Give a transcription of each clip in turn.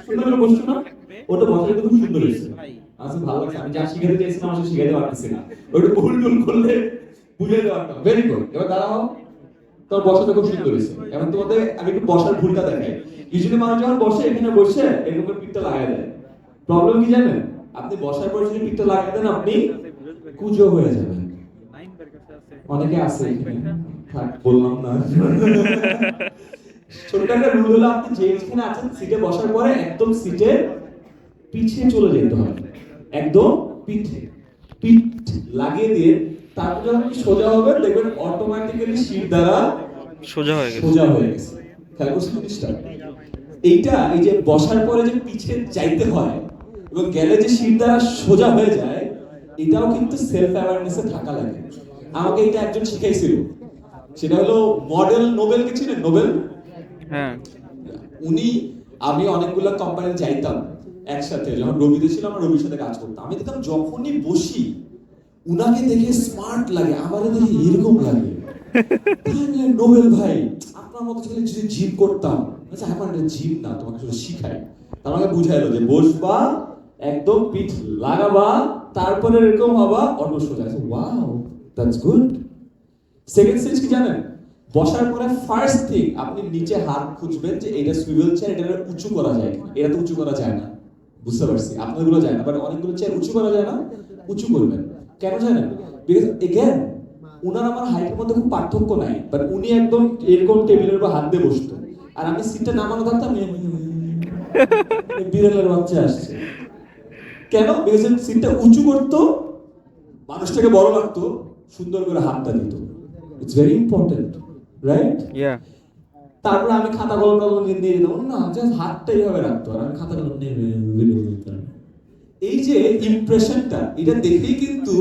সুন্দর করে বসছো না, ওটা বসাটা কিন্তু খুব সুন্দর হয়েছে। আচ্ছা ভালো লাগছে, আমি যা শিখাতে চাইছিলাম আসলে শিখাতে পারতেছি না, ওটা ভুল টুল করলে বুঝে দেওয়া। ভেরি গুড, এবার দাঁড়াও। তোর বসাটা খুব সুন্দর হয়েছে। এখন তোমাদের আমি একটু বসার ভুলটা দেখাই। ইউজুয়ালি মানুষ যখন বসে এখানে বসে এরকম করে পিঠটা লাগাই দেয়। প্রবলেম কি জানেন? আপনি বসার পর যদি পিঠটা লাগাই দেন আপনি কুজো হয়ে যাবেন। অনেকে আছে এখানে, থাক বললাম না। ছোট্ট একটা রুল হলো, আপনি যেখানে আছেন সিটে বসার পরে একদম সিটে পিছে চলে যেতে হবে, একদম পিঠে পিঠ লাগিয়ে দিয়ে তারপর যখন আপনি সোজা হবেন দেখবেন অটোমেটিক্যালি সিট দ্বারা সোজা হয়ে গেছে। সোজা হয়ে গেছে। খেয়াল করছেন জিনিসটা? এইটা এই যে বসার পরে যে পিছে যাইতে হয় এবং গেলে যে সিট দ্বারা সোজা হয়ে যায়, এটাও কিন্তু সেলফ অ্যাওয়ারনেসে থাকা লাগে। আমাকে এটা একজন শিখাইছিল, সেটা হলো মডেল নোবেল। কে চিনেন নোবেল? হ্যাঁ। উনি, আমি অনেকগুলো কোম্পানি যাইতাম একসাথে, যখন রবিতে ছিলাম আমার রবির সাথে কাজ করতাম, আমি দেখতাম যখনই বসি উনাকে দেখে স্মার্ট লাগে, আমারে দেখে এরকম লাগে। তাহলে নোবেল ভাই আপনার মতো ছেলে যদি জিম করতাম। আচ্ছা আমার এটা জিম না, তোমাকে শুধু শিখাই। তার আমাকে বুঝাইলো যে বসবা, একদম পিঠ লাগাবা, তারপরে এরকম হবা, অটো সোজা। Wow, that's good. Second stage কি জানেন? বসার পরে ফার্স্ট থিং আপনি নিচে হাত খুঁজবেন যে এটা সুইভেল চেয়ার, এটা উঁচু করা যায় কিনা। এটা তো উঁচু করা যায় না, বুঝতে পারছি আপনাদেরগুলো যায় না, বাট অনেকগুলো চেয়ার উঁচু করা যায় না, উঁচু করবেন। কেন জানেন? বিকজ এগেন উনার আমার হাইটের মধ্যে খুব পার্থক্য নাই, বাট উনি একদম এরকম টেবিলের উপর হাত দিয়ে বসতো, আর আমি সিটটা নামানো থাকতাম, বিড়ালের বাচ্চা আসছে। কেন? বিকজ সিটটা উঁচু করতো, মানুষটাকে বড় লাগতো, সুন্দর করে হাতটা দিত। It's very important, right? Yeah. তারপরে আমি খাতা কলম টলম নিয়ে দিয়ে দিতাম না, জাস্ট হাতটা এইভাবে রাখতো আর আমি খাতা কলম নিয়ে বেরিয়ে যেতাম। এই যে ইমপ্রেশনটা, এটা দেখেই কিন্তু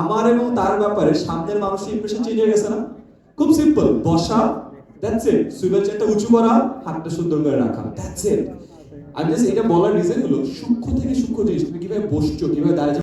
আমার এবং তার ব্যাপারে সামনের মানুষের ইমপ্রেশন চেঞ্জ হয়ে গেছে না? খুব সিম্পল, বসা, দ্যাটস ইট। সুইভেল চেয়ারটা উঁচু করা, হাতটা সুন্দর করে রাখা, দ্যাটস ইট। আমি জাস্ট এটা বলার রিজন হলো সূক্ষ্ম থেকে সূক্ষ্ম জিনিস, তুমি কিভাবে বসছো, কিভাবে দাঁড়িয়ে